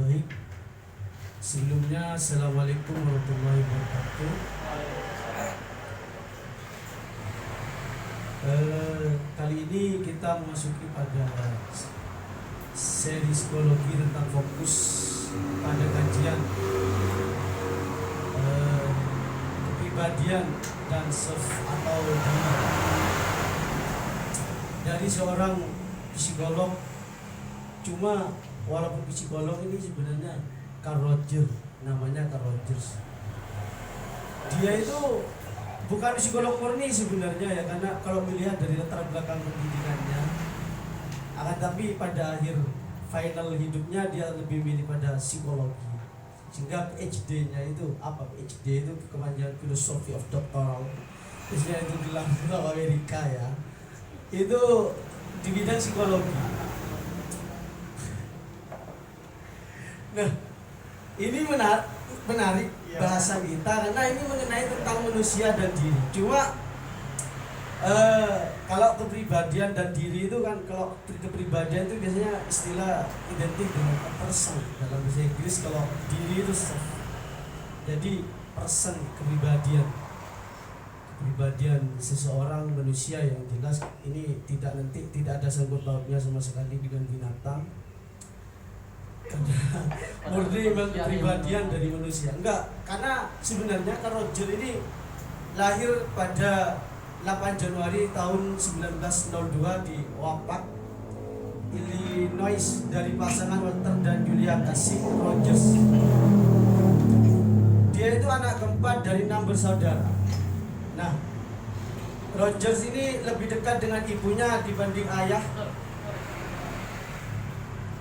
Baik, sebelumnya Assalamualaikum warahmatullahi wabarakatuh. Kali ini kita memasuki pada seri psikologi tentang fokus pada kajian kepribadian dan self atau diri dari seorang psikolog. Cuma walaupun psikolog ini sebenarnya Carl Rogers, namanya Carl Rogers. Dia itu bukan psikolog murni sebenarnya ya, karena kalau melihat dari latar belakang pendidikannya, akan tapi pada akhir final hidupnya dia lebih milih pada psikologi. Sehingga PhD-nya itu apa? PhD itu kepanjangan Philosophy of Doctoral. Biasanya itu di Amerika ya. Itu di bidang psikologi. Nah, ini menarik bahasa kita karena ini mengenai tentang manusia dan diri. Cuma kalau kepribadian dan diri itu kan, kalau kepribadian itu biasanya istilah identik dengan person dalam bahasa Inggris. Kalau diri itu self. Jadi person, kepribadian seseorang manusia yang jelas ini tidak ada sangkut pautnya sama sekali dengan binatang. Murni kepribadian dari manusia. Enggak, karena sebenarnya Carl Rogers ini lahir pada 8 Januari tahun 1902 di Wapak, Illinois, dari pasangan Walter dan Julia Casey Rogers. Dia itu anak keempat dari 6 bersaudara. Nah, Rogers ini lebih dekat dengan ibunya dibanding ayah.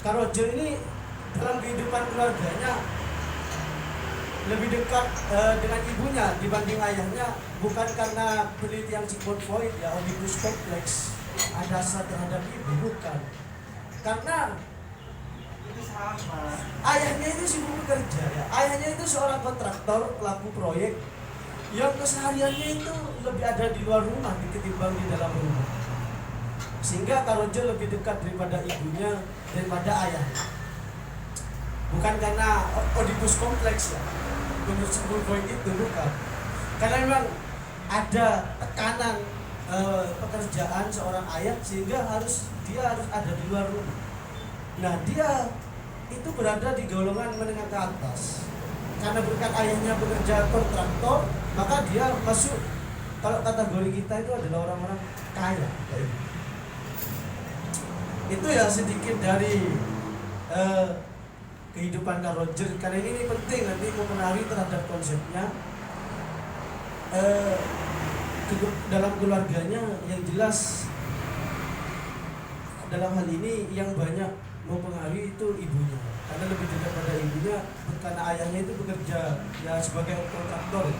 Carl Rogers ini dalam kehidupan keluarganya lebih dekat dengan ibunya dibanding ayahnya, bukan karena peneliti yang Sigmund Freud ya, Oedipus kompleks ada hasrat terhadap ibu, bukan. Karena itu sama. Ayahnya itu sibuk bekerja ya. Ayahnya itu seorang kontraktor, pelaku proyek yang kesehariannya itu lebih ada di luar rumah ketimbang di dalam rumah. Sehingga Carl Rogers lebih dekat daripada ibunya daripada ayahnya. Bukan karena Oedipus kompleks ya, menurut Sigmund Freud itu bukan. Karena memang ada tekanan pekerjaan seorang ayah sehingga dia harus ada di luar rumah. Nah, dia itu berada di golongan menengah ke atas. Karena berkat ayahnya bekerja kontraktor, maka dia masuk, kalau kategori kita itu adalah orang-orang kaya. Itu ya sedikit dari kehidupan Carl Rogers, karena ini penting nanti mempengaruhi terhadap konsepnya dalam keluarganya. Yang jelas dalam hal ini yang banyak mempengaruhi itu ibunya, karena lebih dekat pada ibunya karena ayahnya itu bekerja ya sebagai kontraktor.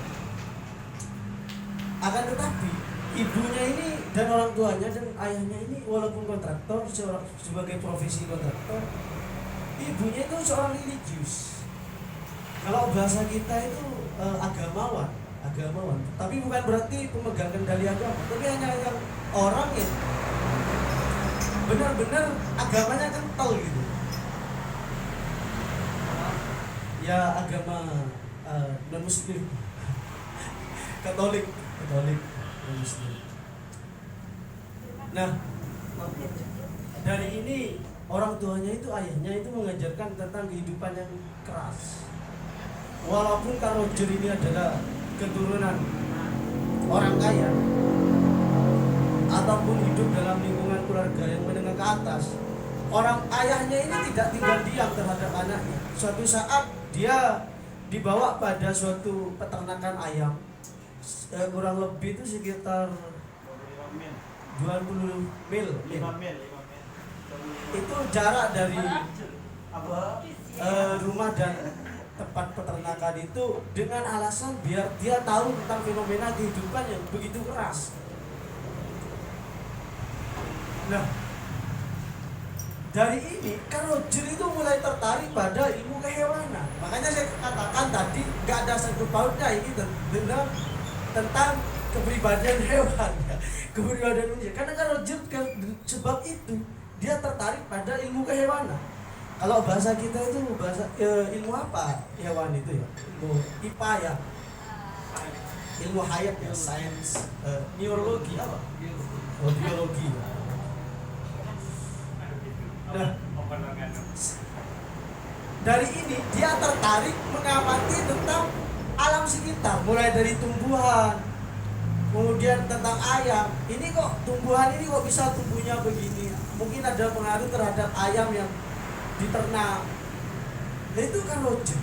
Akan tetapi ibunya ini dan orang tuanya dan ayahnya ini walaupun kontraktor, sebagai profesi kontraktor, ibunya itu seorang religius. Kalau bahasa kita itu agamawan. Tapi bukan berarti pemegang kendali agama, tapi hanya yang orang yang benar-benar agamanya kental gitu. Ya agama non muslim, Katolik non muslim. Nah, dari ini orang tuanya itu, ayahnya itu mengajarkan tentang kehidupan yang keras. Walaupun Carl Rogers ini adalah keturunan orang kaya ataupun hidup dalam lingkungan keluarga yang menengah ke atas, orang ayahnya ini tidak tinggal diam terhadap anaknya. Suatu saat dia dibawa pada suatu peternakan ayam, kurang lebih itu sekitar 20 mil. Itu jarak dari rumah dan tempat peternakan itu, dengan alasan biar dia tahu tentang fenomena kehidupan yang begitu keras. Nah, dari ini Carl Rogers itu mulai tertarik pada ilmu kehewanan. Makanya saya katakan tadi gak ada sangkut pautnya ini tentang kepribadian hewan, kepribadian manusia. Karena Carl Rogers sebab itu dia tertarik pada ilmu kehewanan. Kalau bahasa kita itu bahasa ilmu apa hewan itu ya? Ilmu IPA ya. Ilmu hayat ya, sains, neurologi apa? Oh, biologi. Nah, dari ini dia tertarik mengamati tentang alam sekitar, mulai dari tumbuhan, kemudian tentang ayam. Ini kok tumbuhan ini kok bisa tumbuhnya begini? Mungkin ada pengaruh terhadap ayam yang diternak. Nah, itu kan Roger.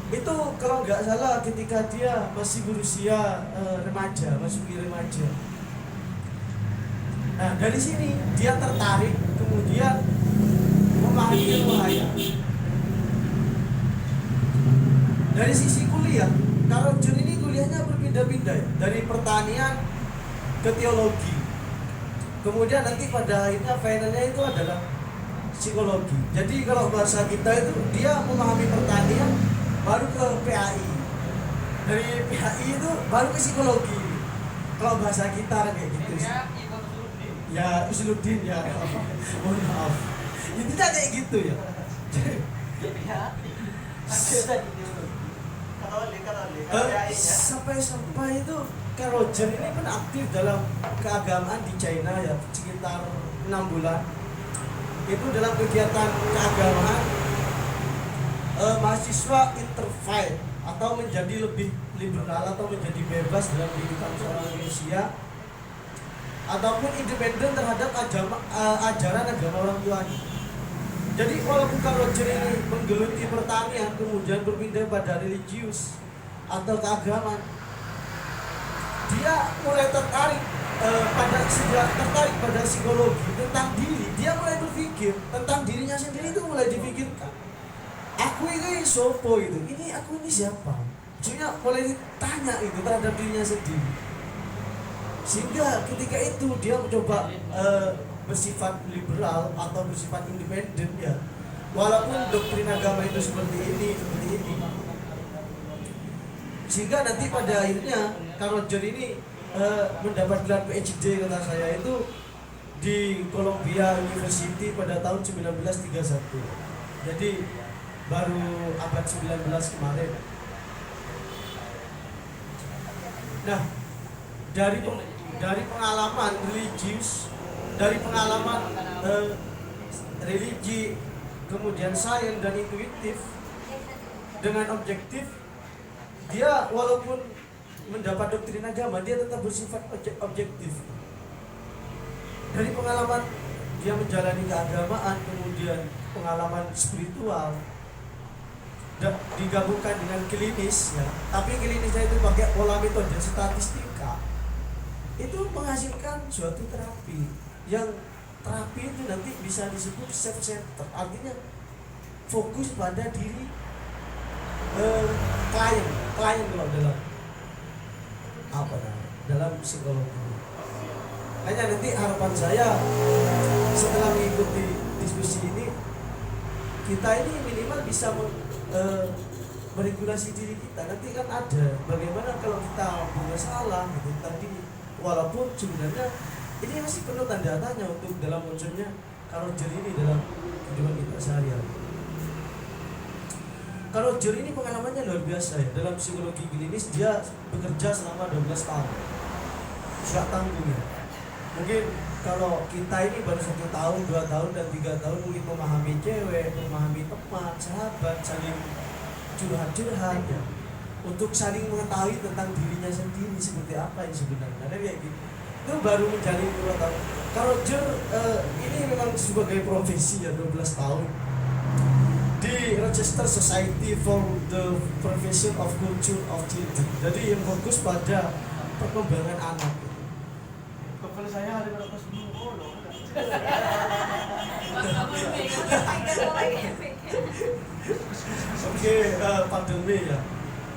Itu kalau nggak salah ketika dia masih berusia remaja, masuki remaja. Nah, dari sini dia tertarik, kemudian memahami ilmu hayat. Dari sisi kuliah, kalau Roger ini kuliahnya berpindah-pindah ya, dari pertanian ke teologi. Kemudian nanti pada akhirnya finalnya itu adalah psikologi. Jadi kalau bahasa kita itu dia memahami pertanian baru ke PAI. Dari PAI itu baru ke psikologi. Kalau bahasa kita kayak gitu sih. Ya, Usuluddin ya. Mohon maaf. Itu tidak kayak gitu ya. Sampai itu Kak Roger ini kan aktif dalam keagamaan di China ya, sekitar 6 bulan. Itu dalam kegiatan keagamaan mahasiswa interfaith atau menjadi lebih liberal atau menjadi bebas dalam kehidupan seorang manusia, ataupun independen terhadap ajaran agama orang tuanya. Jadi walaupun Kak Roger ini menggeluti pertanian kemudian berpindah pada religius atau keagamaan, dia mulai tertarik tertarik pada psikologi tentang diri. Dia mulai berpikir tentang dirinya sendiri, itu mulai dipikirkan. Aku ini sopo itu, ini aku ini siapa? Maksudnya mulai ditanya itu terhadap dirinya sendiri. Sehingga ketika itu dia mencoba bersifat liberal atau bersifat independen ya. Walaupun doktrin agama itu seperti ini. Sehingga nanti pada akhirnya Kak Roger ini mendapat gelar PhD kata saya itu di Columbia University pada tahun 1931. Jadi baru abad 19 kemarin. Nah, dari pengalaman religius, dari pengalaman religi, kemudian sains dan intuitif dengan objektif, dia walaupun mendapat doktrin agama, dia tetap bersifat objektif. Dari pengalaman dia menjalani keagamaan, kemudian pengalaman spiritual, digabungkan dengan klinis ya. Tapi klinisnya itu pakai pola metode statistika. Itu menghasilkan suatu terapi yang terapi itu nanti bisa disebut self-centered, artinya fokus pada diri klien kalau dalam psikologi. Hanya nanti harapan saya setelah mengikuti diskusi ini, kita ini minimal bisa meregulasi diri kita. Nanti kan ada bagaimana kalau kita bermasalah gitu tadi, walaupun sebenarnya ini masih perlu tanda tanya untuk dalam munculnya Kak Roger ini dalam kehidupan kita sehari-hari. Kak Roger ini pengalamannya luar biasa ya. Dalam psikologi klinis dia bekerja selama 12 tahun. Sudah tanggung ya. Mungkin kalau kita ini baru 1 tahun, 2 tahun, dan 3 tahun mungkin memahami cewek, memahami teman, sahabat, saling curhat-curhat ya, untuk saling mengetahui tentang dirinya sendiri seperti apa yang sebenarnya. Ada kayak gitu. Itu baru menjalani 2 tahun. Kak Roger ini memang sebagai profesi ya 12 tahun di Rochester Society for the Prevention of Culture of Children. Jadi yang fokus pada perkembangan anak. Kepala saya ada berapa semua loh. Oke, pardon me ya.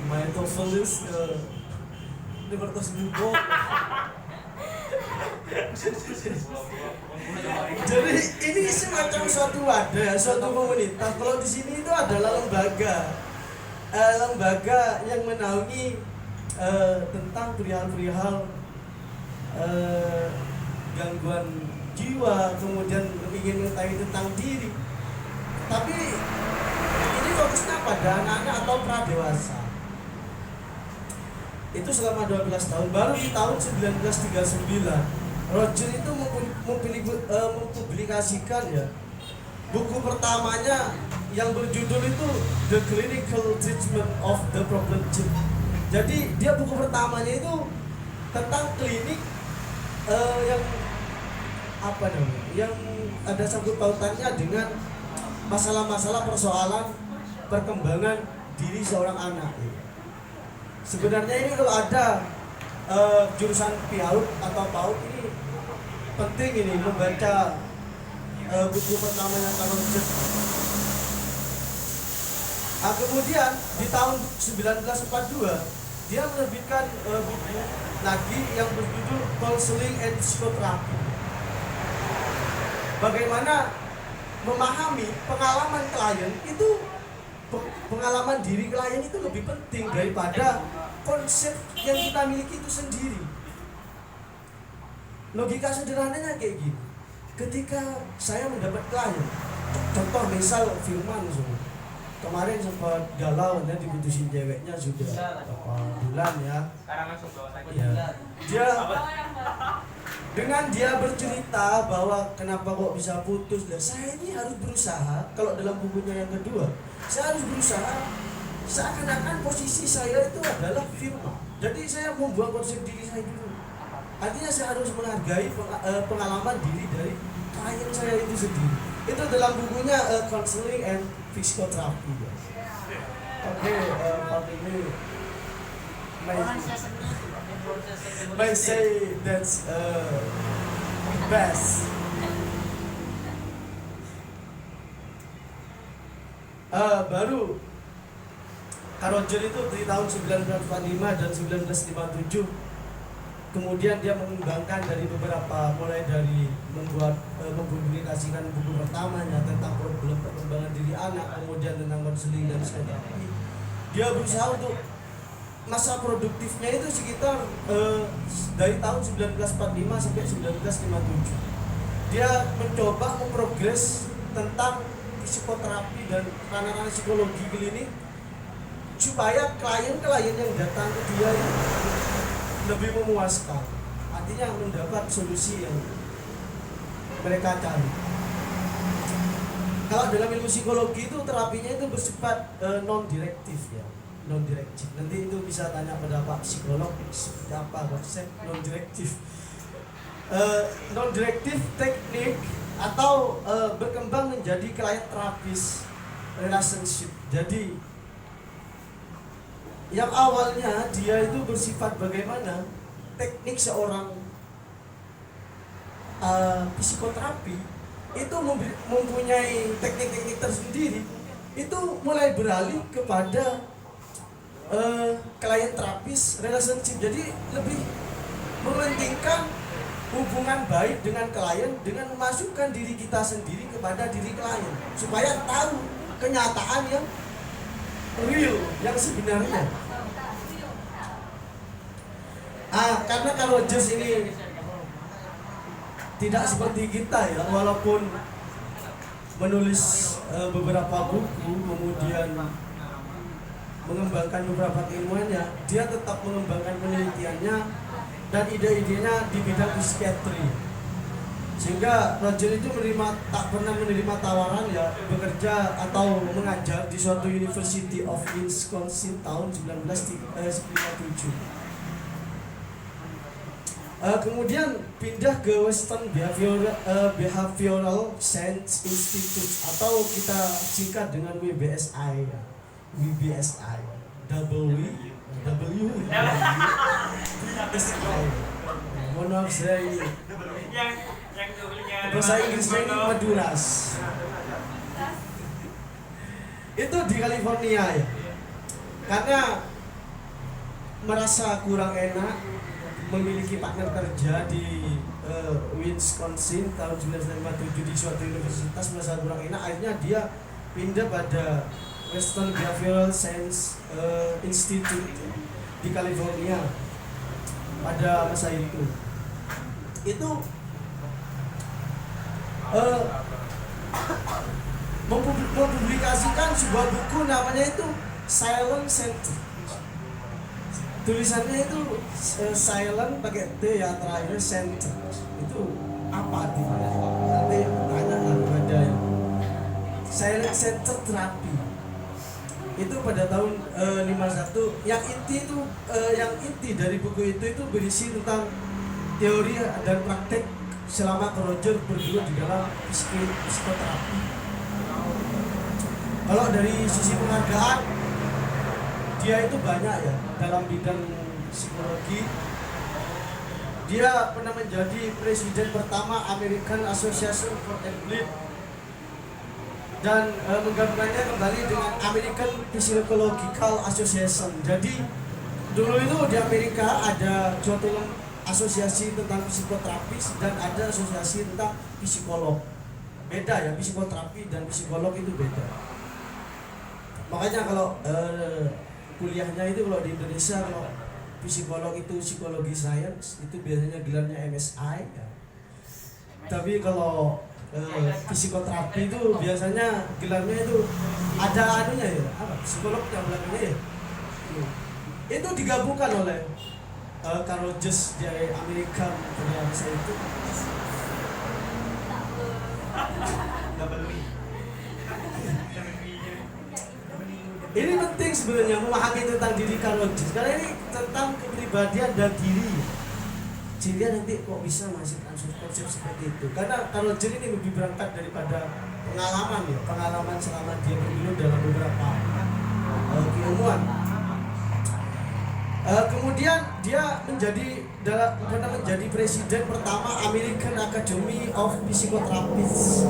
My TOEFL is 500 ribu. Jadi ini semacam suatu wadah, suatu komunitas. Kalau di sini itu adalah lembaga yang menaungi tentang perihal-perihal gangguan jiwa, kemudian ingin mengetahui tentang diri. Tapi ini fokusnya pada anak-anak atau pradewasa. Itu selama 12 tahun. Baru di tahun 1939 Roger itu mempublikasikan ya buku pertamanya yang berjudul itu The Clinical Treatment of the Problem Child. Jadi dia buku pertamanya itu tentang klinik yang apa namanya, yang ada sangkut pautannya dengan masalah-masalah persoalan perkembangan diri seorang anak. Sebenarnya ini kalau ada jurusan PAUD atau PAUD ini penting ini membaca buku pertamanya Carl Rogers. Kemudian di tahun 1942 dia menerbitkan buku lagi yang berjudul Counseling and Psychotherapy. Bagaimana memahami pengalaman klien itu, pengalaman diri klien itu lebih penting daripada konsep yang kita miliki itu sendiri. Logika sederhananya kayak gini. Ketika saya mendapat klien, contoh misal Firman kemarin sempat galau dan diputusin ceweknya sudah berapa bulan ya. Sekarang langsung bawa saja. Dia dengan dia bercerita bahwa kenapa kok bisa putus, dan saya ini harus berusaha. Kalau dalam bukunya yang kedua, saya harus berusaha seakan-akan posisi saya itu adalah Firman. Jadi saya membuat konsep diri saya dulu. Artinya saya harus menghargai pengalaman diri dari klien saya itu sendiri. Itu dalam bukunya Counseling and Psychotherapy. Oke, part ini may say that's best. Baru Carl Rogers itu di tahun 1945 dan 1957 kemudian dia mengembangkan dari beberapa, mulai dari membuat mempublikasikan buku pertamanya tentang problem perkembangan diri anak, kemudian tentang konseling dan psikoterapi. Dia berusaha untuk masa produktifnya itu sekitar dari tahun 1945 sampai 1957. Dia mencoba memprogres tentang psikoterapi dan ranah-ranah psikologi klinik supaya klien-klien yang datang ke dia itu lebih memuaskan, artinya mendapat solusi yang mereka cari. Kalau dalam ilmu psikologi itu terapinya itu bersifat non-direktif ya, non-direktif. Nanti itu bisa tanya pada Pak psikolog seperti apa konsep non-direktif. Non-direktif teknik atau berkembang menjadi client therapist relationship. Jadi yang awalnya dia itu bersifat bagaimana teknik seorang psikoterapi itu mempunyai teknik-teknik tersendiri, itu mulai beralih kepada client terapis relationship. Jadi lebih mementingkan hubungan baik dengan klien dengan memasukkan diri kita sendiri kepada diri klien supaya tahu kenyataan yang real, yang sebenarnya. Karena Carl Rogers ini tidak seperti kita ya, walaupun menulis beberapa buku, kemudian mengembangkan beberapa keilmuannya, dia tetap mengembangkan penelitiannya dan ide-idenya di bidang psikiatri. Sehingga Roger itu tak pernah menerima tawaran ya bekerja atau mengajar di suatu University of Wisconsin tahun 1957. Kemudian pindah ke Western Behavioral Science Institute atau kita singkat dengan WBSI ya. WBSI mohon maaf saya ini bahasa Inggrisnya ini Maduras. Itu di California ya. Karena merasa kurang enak memiliki partner kerja di Wisconsin tahun 1957 di suatu universitas, merasa kurang enak, akhirnya dia pindah pada Western Behavioral Science Institute di California pada masa itu. mempublikasikan sebuah buku namanya itu Silent Center. Tulisannya itu silent pakai T ya terakhir, center. Itu apa artinya? Nanti tanya kepada Silent Center Therapy. Itu pada tahun 51. Yang inti dari buku itu berisi tentang teori dan praktek selama Roger bergelut di dalam psikoterapi. Kalau dari sisi penghargaan, dia itu banyak ya dalam bidang psikologi. Dia pernah menjadi presiden pertama American Association for Athlete dan menggabungkannya kembali dengan American Psychological Association. Jadi dulu itu di Amerika ada suatu asosiasi tentang psikoterapis dan ada asosiasi tentang psikolog. Beda ya, psikoterapi dan psikolog itu beda. Makanya kalau kuliahnya itu kalau di Indonesia, kalau psikolog itu psikologi sains, itu biasanya gelarnya MSI ya. Tapi kalau psikoterapi itu biasanya gelarnya itu ada anunya ya, apa? Psikolog yang belakangnya ya. Itu digabungkan oleh Carl Rogers dari Amerika pada masa itu. Ini penting sebenarnya memahami tentang diri Carl Rogers, karena ini tentang kepribadian dan diri. Sehingga nanti kok bisa menghasilkan konsep seperti itu. Karena Carl Rogers ini lebih berangkat daripada pengalaman selama dia bergelut dalam beberapa keilmuan. Kemudian dia pernah menjadi presiden pertama American Academy of Psychotherapists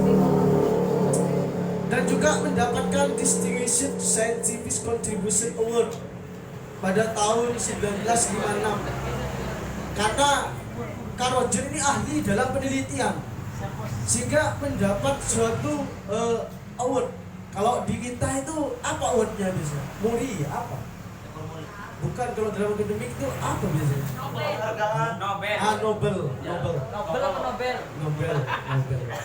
dan juga mendapatkan Distinguished Scientific Contribution Award pada tahun 1956 karena Carl Rogers ini ahli dalam penelitian sehingga mendapat suatu award. Kalau di kita itu apa awardnya biasanya? Muri apa? Bukan, kalau dalam akademik itu apa biasanya? Nobel. Nobel.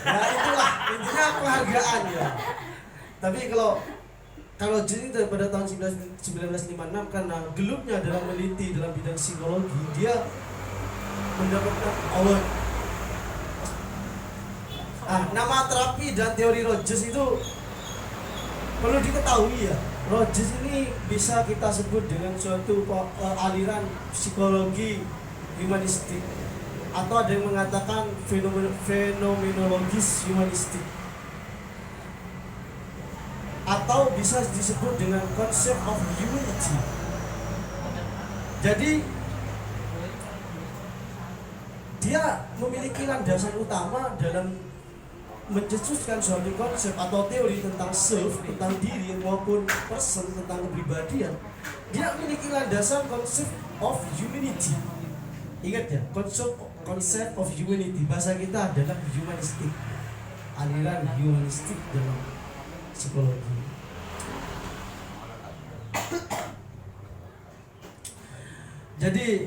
Ya itulah intinya penghargaan ya. Tapi kalau jadi pada tahun 1956 karena gelupnya dalam meneliti dalam bidang psikologi, dia mendapatkan award. Nama terapi dan teori Rogers itu perlu diketahui ya. Rogers ini bisa kita sebut dengan suatu aliran psikologi humanistik, atau ada yang mengatakan fenomenologis humanistik, atau bisa disebut dengan konsep of humanity. Jadi dia memiliki landasan utama dalam mencetuskan suatu konsep atau teori tentang self, tentang diri maupun person, tentang kepribadian. Dia memiliki landasan konsep of humanity. Ingat ya, konsep of humanity. Bahasa kita adalah humanistik, aliran humanistik dalam psikologi. Jadi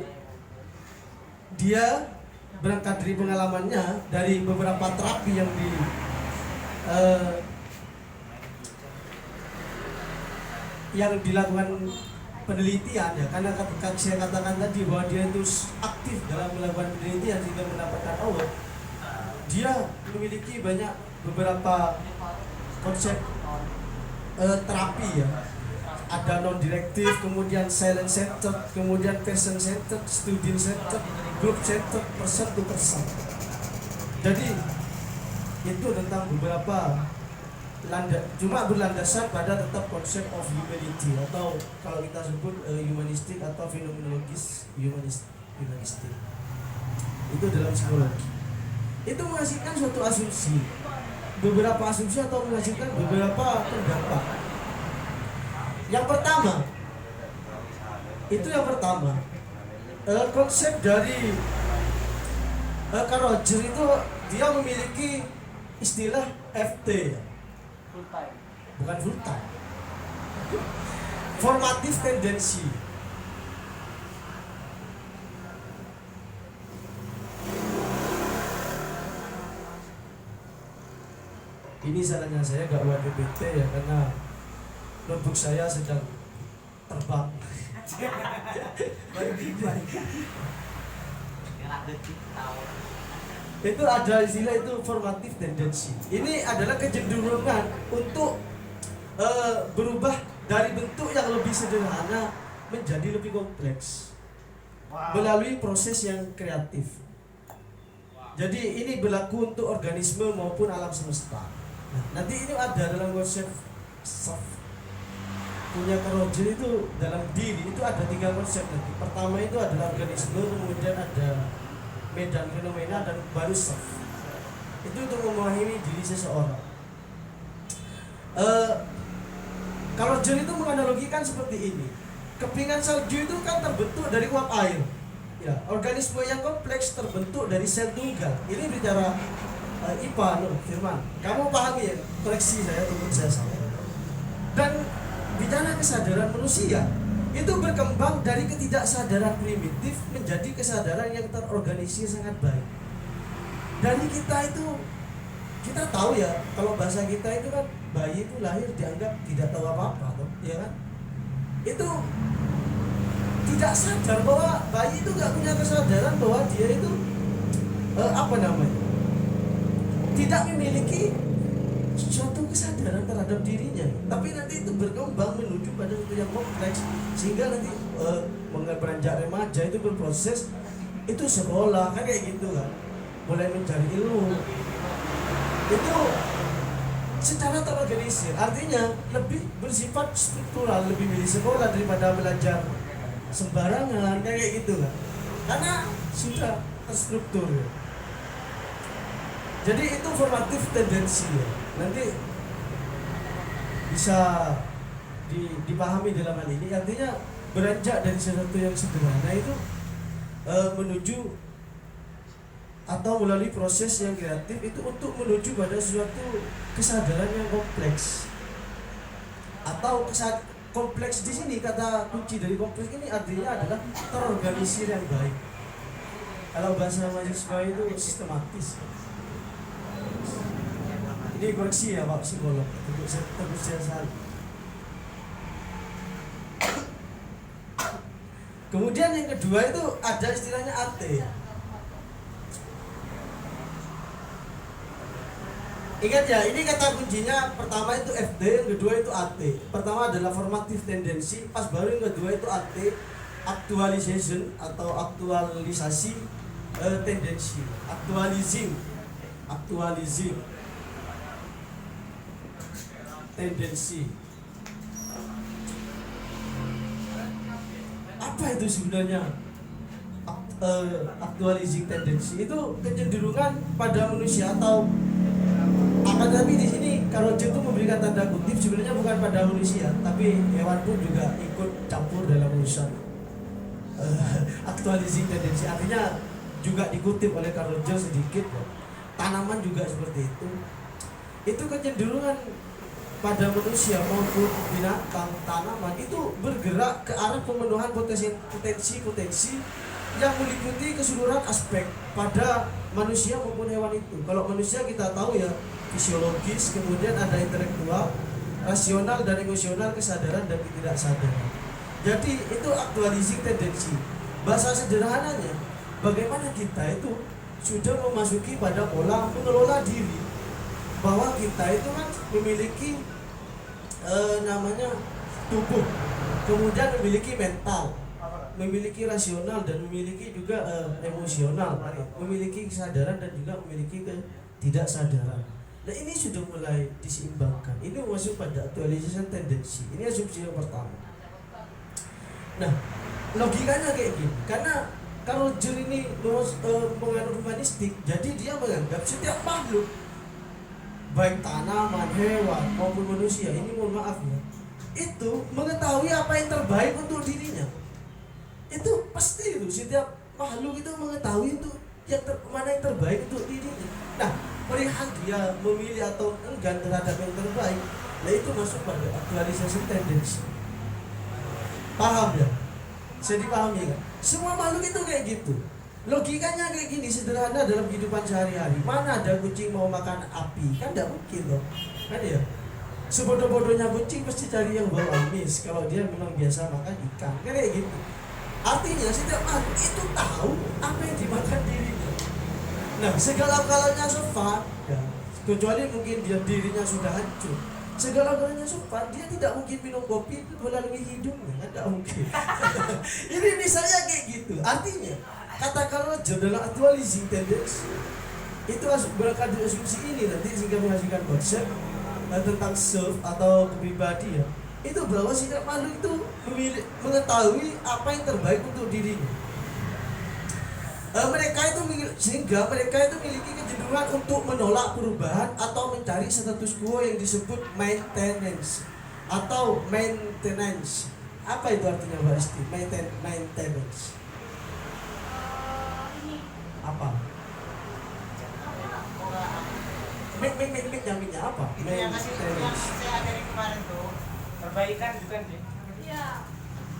dia berangkat dari pengalamannya, dari beberapa terapi yang dilakukan penelitian ya, karena saya katakan tadi bahwa dia itu aktif dalam melakukan penelitian sehingga mendapatkan award. Dia memiliki beberapa konsep terapi ya. Ada non-directive, kemudian silent centered, kemudian person centered, student centered, group centered, person to person. Jadi itu tentang beberapa cuma berlandasan pada tetap konsep of humanity, atau kalau kita sebut humanistik atau fenomenologis humanistik. Itu dalam psikologi. Itu menghasilkan suatu asumsi, beberapa asumsi atau menghasilkan beberapa pendapat. Yang pertama, konsep dari Carl Rogers itu dia memiliki istilah FT, bukan full time, formative tendency. Ini salahnya saya gak buat PPT ya, karena notebook saya sedang terbang. Itu ada istilah itu formative tendency. Ini adalah kecenderungan untuk berubah dari bentuk yang lebih sederhana menjadi lebih kompleks melalui proses yang kreatif. Jadi ini berlaku untuk organisme maupun alam semesta. Nah, nanti ini ada dalam konsep soft punya Carl Roger itu dalam diri itu ada 3 konsep nanti. Pertama itu adalah organisme, kemudian ada medan fenomena, dan baru soft. Itu untuk memahami diri seseorang. Carl Roger itu menganalogikan seperti ini. Kepingan salju itu kan terbentuk dari uap air. Ya, organisme yang kompleks terbentuk dari sel tunggal. Ini bicara IPA, Firman. Kamu pahami ya? Koreksi saya, tunggu saya salah. Dan bicara kesadaran manusia itu berkembang dari ketidaksadaran primitif menjadi kesadaran yang terorganisir sangat baik. Dari kita itu, kita tahu ya, kalau bahasa kita itu kan bayi itu lahir dianggap tidak tahu apa-apa, ya kan? Itu tidak sadar bahwa bayi itu nggak punya kesadaran bahwa dia itu tidak memiliki suatu kesadaran terhadap dirinya, tapi nanti itu berkembang menuju pada sesuatu yang kompleks sehingga nanti beranjak remaja itu berproses, itu sekolah kan kayak gitu kan, mulai mencari ilmu itu secara terorganisir, artinya lebih bersifat struktural, lebih milih sekolah daripada belajar sembarangan kayak gitu kan, karena sudah terstruktur ya. Jadi itu formatif tendensi ya. Nanti bisa dipahami dalam hal ini, artinya beranjak dari sesuatu yang sederhana itu menuju atau melalui proses yang kreatif itu untuk menuju pada suatu kesadaran yang kompleks. Atau kompleks di sini, kata kunci dari kompleks ini artinya adalah terorganisir yang baik. Kalau bahasa mahasiswa itu sistematis. Ini koreksi ya Pak Psikolog, terus saya salah. Kemudian yang kedua itu ada istilahnya AT. Ingat ya, ini kata kuncinya pertama itu FT, yang kedua itu AT. Pertama adalah formative tendency, pas baru yang kedua itu AT, actualization atau aktualisasi tendensi, actualizing tendensi. Apa itu sebenarnya actualizing tendensi? Itu kecenderungan pada manusia atau akan, tapi di sini kalau Roger itu memberikan tanda kutip, sebenarnya bukan pada manusia, tapi hewan pun juga ikut campur dalam urusan actualizing tendensi. Artinya juga dikutip oleh Carl Roger sedikit, tanaman juga seperti itu. Itu kecenderungan pada manusia maupun binatang, tanaman itu bergerak ke arah pemenuhan potensi yang meliputi keseluruhan aspek pada manusia maupun hewan itu. Kalau manusia kita tahu ya fisiologis, kemudian ada intelektual, rasional dan emosional, kesadaran dan ketidaksadaran. Jadi itu actualizing tendensi. Bahasa sederhananya, bagaimana kita itu sudah memasuki pada pola mengelola diri, bahwa kita itu kan memiliki namanya tubuh, kemudian memiliki mental, memiliki rasional dan memiliki juga emosional, memiliki kesadaran dan juga memiliki ketidaksadaran. Nah ini sudah mulai diseimbangkan. Ini masuk pada actualization tendency. Ini asumsi yang pertama. Nah logikanya kayak gini, karena kalau Roger ini menganut humanistik, jadi dia menganggap setiap makhluk, baik tanaman, hewan maupun manusia, ini mohon maaf ya, itu mengetahui apa yang terbaik untuk dirinya. Itu pasti itu, setiap makhluk itu mengetahui itu mana yang terbaik untuk dirinya. Nah, perihal dia memilih atau enggan terhadap yang terbaik, nah itu masuk pada actualization tendency. Paham ya? Bisa dipahami kan? Semua makhluk itu kayak gitu. Logikanya kayak gini, sederhana dalam kehidupan sehari-hari. Mana ada kucing mau makan api? Kan tidak mungkin loh. Kan ya? Sebodoh-bodohnya kucing pasti cari yang bau amis kalau dia memang biasa makan ikan. Kayak gitu. Artinya setiap makhluk itu tahu apa yang dimakan dirinya. Nah, segala-galanya sopan, ya, kecuali mungkin dia dirinya sudah hancur. Segala-galanya sopan, dia tidak mungkin minum kopi melalui hidungnya, tidak mungkin. Ini misalnya kayak gitu. Artinya, kata Roger dalam actualizing tendency itu berangkat dari asumsi ini nanti sehingga menghasilkan konsep tentang self atau kepribadian. Itu bahwa setiap makhluk itu mengetahui apa yang terbaik untuk dirinya. Sehingga mereka itu memiliki kecenderungan untuk menolak perubahan atau mencari status quo yang disebut maintenance atau maintenance. Apa itu artinya Mbak Isti? Maintenance. Apa? Jaminnya apa? Itu yang saya ajarin kemarin tuh. Perbaikan bukan sih? Iya,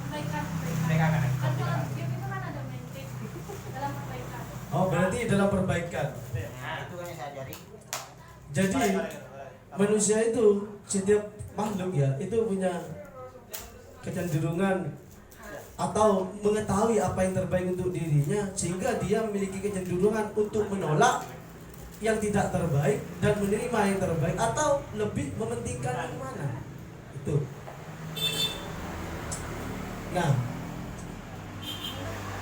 perbaikan. Perbaikan. Kan kalau game itu kan ada maintain dalam perbaikan. Oh, berarti dalam perbaikan. Nah, itu kan yang saya ajarin. Jadi manusia itu setiap makhluk ya itu punya kecenderungan atau mengetahui apa yang terbaik untuk dirinya sehingga dia memiliki kecenderungan untuk menolak yang tidak terbaik dan menerima yang terbaik atau lebih mementingkan yang mana itu. Nah,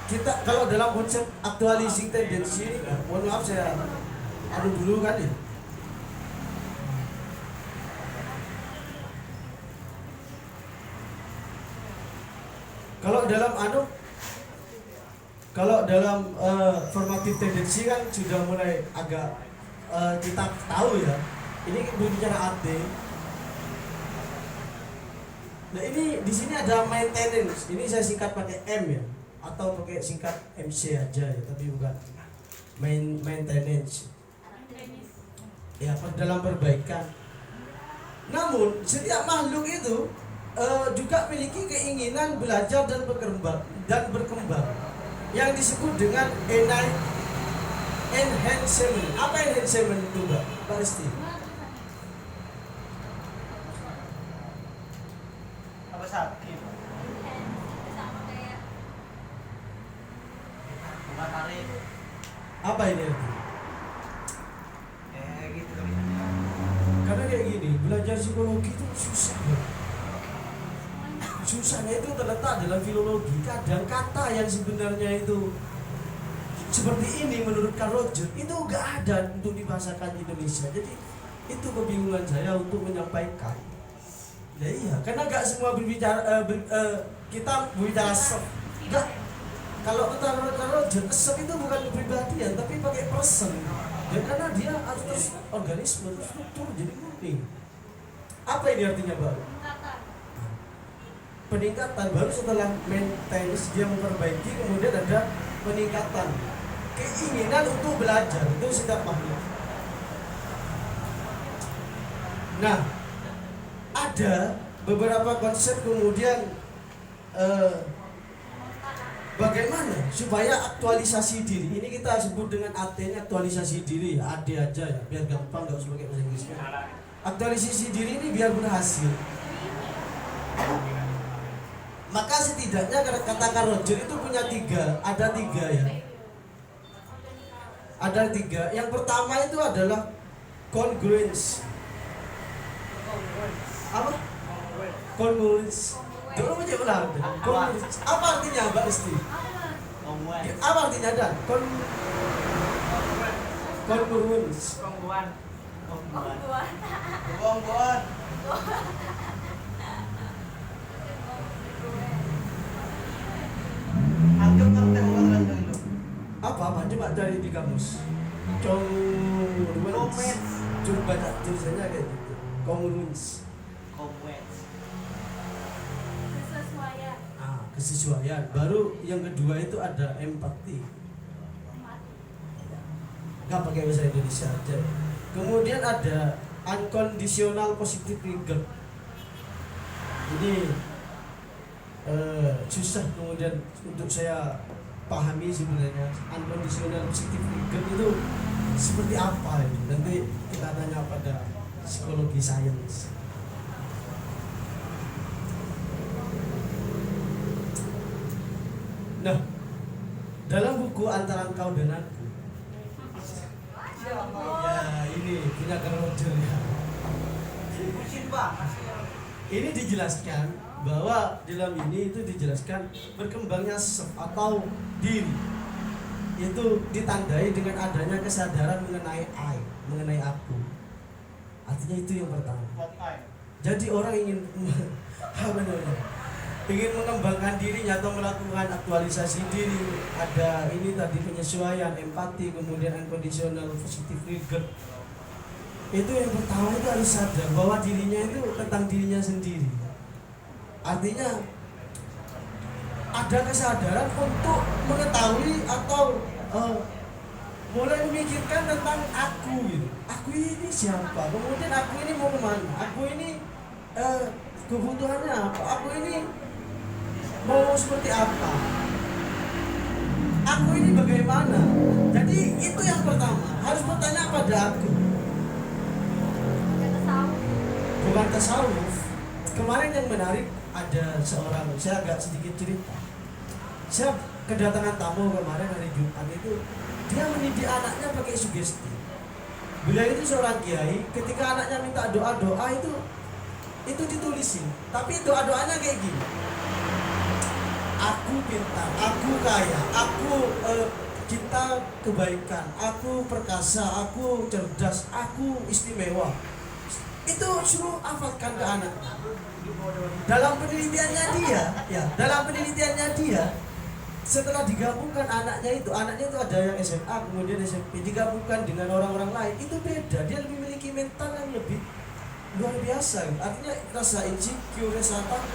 kita kalau dalam konsep actualizing tendency ini, mohon maaf saya dulu kan ya. Kalau dalam formative tendency kan sudah mulai agak kita tahu ya. Ini bicara AD. Nah ini di sini ada maintenance. Ini saya singkat pakai M ya, atau pakai singkat MC aja ya, tapi bukan maintenance. Ya dalam perbaikan. Namun setiap makhluk itu juga memiliki keinginan belajar dan berkembang yang disebut dengan enhancement. Apa enhancement itu Mbak Isti? Apa sakit? Matahari. Apa ini artinya? Gitu. Karena kayak gini, belajar psikologi itu susah ya. Susahnya itu terletak dalam filologi. Kadang kata yang sebenarnya itu seperti ini menurut Carl Roger itu enggak ada untuk dibahasakan di Indonesia. Jadi itu kebingungan saya untuk menyampaikan. Ya iya, karena enggak semua berbicara kita berbicara self. Enggak. Kalau kata Carl Roger, self itu bukan kepribadian tapi pakai person. Ya karena dia harus organisme, struktur jadi penting. Apa ini artinya baru? Peningkatan baru setelah maintenance dia memperbaiki, kemudian ada peningkatan keinginan untuk belajar itu setiap makhluk. Nah, ada beberapa konsep kemudian bagaimana supaya aktualisasi diri ini kita sebut dengan AT-nya aktualisasi diri ya, AD aja ya biar gampang, nggak usah pakai bahasa Inggrisnya. Aktualisasi diri ini biar berhasil. Maka setidaknya kata Carl Roger itu punya ada tiga ya. Ada tiga. Yang pertama itu adalah congruence. Apa? Congruence. Dulu aja benar. Congruence. Apa artinya Mbak Isti? Apa artinya ada? Congruence. Gongguan. Apa coba dari di kamus. Congruence. Coba baca tulisannya kayak gitu. Congruence. Kesesuaian. Kesesuaian. Baru yang kedua itu ada empati. Nggak pakai bahasa Indonesia aja. Kemudian ada unconditional positive regard. Jadi susah kemudian untuk saya pahami sebenarnya unconditional positive regard itu seperti apa itu. Nanti kita tanya pada psikologi sains. Nah, dalam buku Antara Engkau dan Aku, ya ini punya Carl Roger ya. Bucin banget sih. Ini dijelaskan bahwa dalam ini itu dijelaskan berkembangnya self atau diri itu ditandai dengan adanya kesadaran mengenai I, mengenai aku. Artinya itu yang pertama. Jadi orang ingin apa namanya? Ingin mengembangkan dirinya atau melakukan aktualisasi diri, ada ini tadi penyesuaian, empati, kemudian unconditional positive regard. Itu yang pertama itu harus sadar bahwa dirinya itu tentang dirinya sendiri. Artinya ada kesadaran untuk mengetahui atau mulai memikirkan tentang aku gitu. Aku ini siapa? Kemudian aku ini mau kemana? Aku ini kebutuhannya apa? Aku ini mau seperti apa? Aku ini bagaimana? Jadi itu yang pertama, harus bertanya pada aku. Bukan tasawuf. Kemarin yang menarik, ada seorang, saya agak sedikit cerita. Saya kedatangan tamu kemarin hari Jumat itu, dia mendidik anaknya pakai sugesti. Beliau itu seorang kiai, ketika anaknya minta doa-doa itu ditulisin. Tapi doa-doanya kayak gini. Aku pintar, aku kaya, aku cinta kebaikan, aku perkasa, aku cerdas, aku istimewa. Itu suruh hafalkan ke anak. Dalam penelitiannya dia, setelah digabungkan anaknya itu ada yang SMA, kemudian SMP, digabungkan dengan orang-orang lain, itu beda. Dia lebih memiliki mental yang lebih luar biasa. Artinya rasa insecure, rasa takut,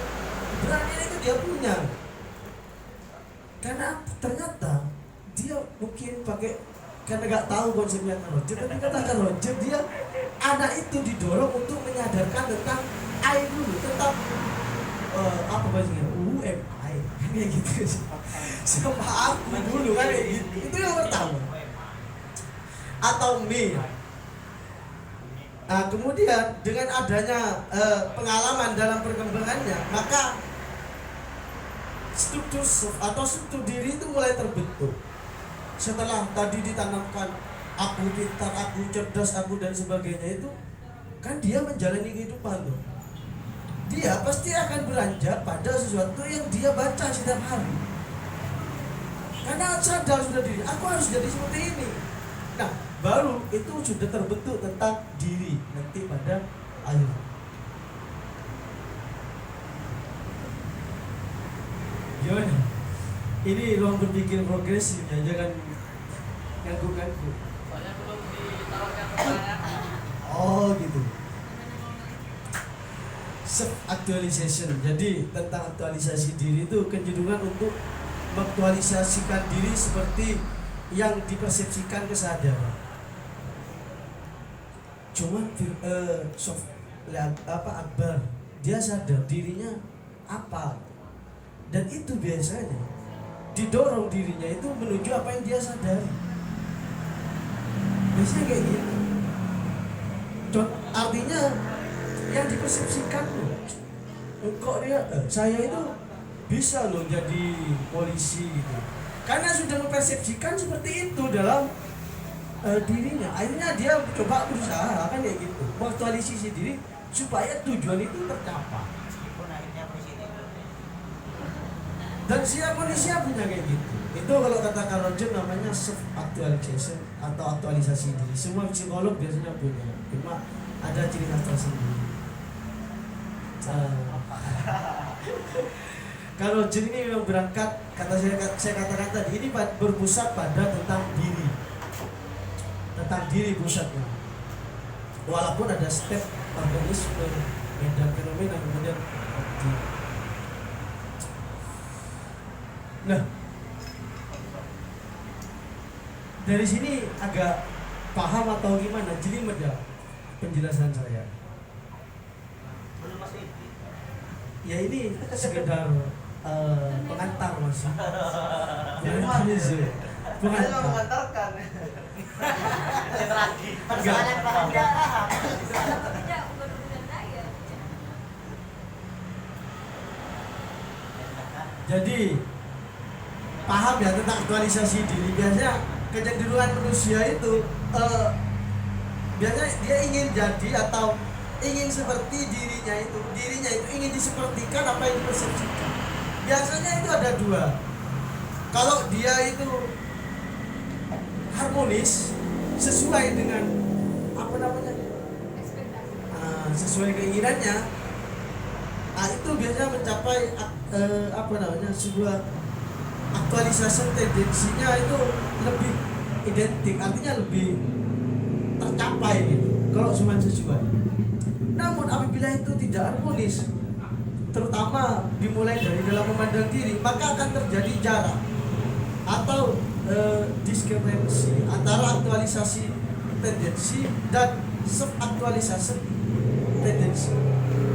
berani itu dia punya. Karena ternyata dia mungkin pakai, karena nggak tahu konsepnya Carl Roger, tapi kata Carl Roger, dia anak itu didorong untuk menyadarkan tentang I dulu, tentang apa bahasanya, UMI kayak gitu. Siapa aku dulu kan kayak gitu. Itu yang pertama. Atau me. Nah, kemudian dengan adanya pengalaman dalam perkembangannya, maka struktur diri itu mulai terbentuk. Setelah tadi ditanamkan aku pintar, aku cerdas, aku dan sebagainya, itu kan dia menjalani kehidupan tuh. Dia pasti akan beranjak pada sesuatu yang dia baca setiap hari. Karena sadar sudah diri, aku harus jadi seperti ini. Nah, baru itu sudah terbentuk tentang diri nanti pada akhir. Gimana? Ini ruang berpikir progresif ya, jangan ganggu-ganggu. Soalnya belum ditawarkan pertanyaan. Oh gitu. Self-actualization. Jadi tentang aktualisasi diri itu kecenderungan untuk mengaktualisasikan diri seperti yang dipersepsikan kesadaran. Cuman Akbar, dia sadar dirinya apa, dan itu biasanya didorong dirinya itu menuju apa yang dia sadari. Biasanya kayak gitu. Artinya yang dipersepsikan kok dia saya itu bisa loh jadi polisi gitu. Karena sudah mempersepsikan seperti itu dalam dirinya. Akhirnya dia coba berusaha kan kayak gitu, mengaktualisasi diri supaya tujuan itu tercapai. Meskipun akhirnya presiden. Dan siapa punya kayak gitu. Itu kalau kata Carl Roger namanya self actualization atau aktualisasi diri. Semua psikolog biasanya punya, cuma ada ciri khas tersendiri. Carl Roger ini memang berangkat, saya katakan tadi, ini berpusat pada tentang diri pusatnya. Walaupun ada step organisme, medan fenomena, kemudian objek. Nah, dari sini agak paham atau gimana? Jelimet ya penjelasan saya. Belum masuk itu. Ya ini sekedar pengantar mas. Saya Pengantar. mengantarkan. Lagi. Persoalan paham Enggak. tidak paham. Persoalan tidak bukan urusan saya. Jadi paham ya tentang aktualisasi diri. Biasanya kecenderungan manusia itu biasanya dia ingin jadi atau ingin seperti dirinya itu ingin disepertikan apa yang dipersepsikan. Biasanya itu ada dua. Kalau dia itu harmonis sesuai dengan apa namanya Ekspektasi. sesuai keinginannya, itu biasanya mencapai sebuah aktualisasi tendensinya itu lebih identik, artinya lebih tercapai gitu, kalau cuma sesuai. Namun apabila itu tidak harmonis, terutama dimulai dari dalam memandang diri, maka akan terjadi jarak atau diskrepansi antara aktualisasi tendensi dan subaktualisasi tendensi,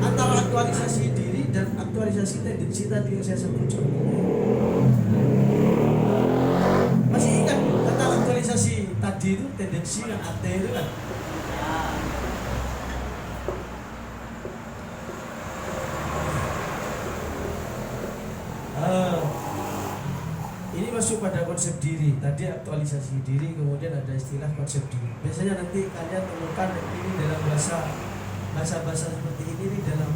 antara aktualisasi diri dan aktualisasi tendensi tadi yang saya sebut contohnya. Masih ingat tentang aktualisasi tadi itu tendensi dan AT itu kan? Ini masuk pada konsep diri. Tadi aktualisasi diri, kemudian ada istilah konsep diri. Biasanya nanti kalian temukan ini dalam bahasa seperti ini dalam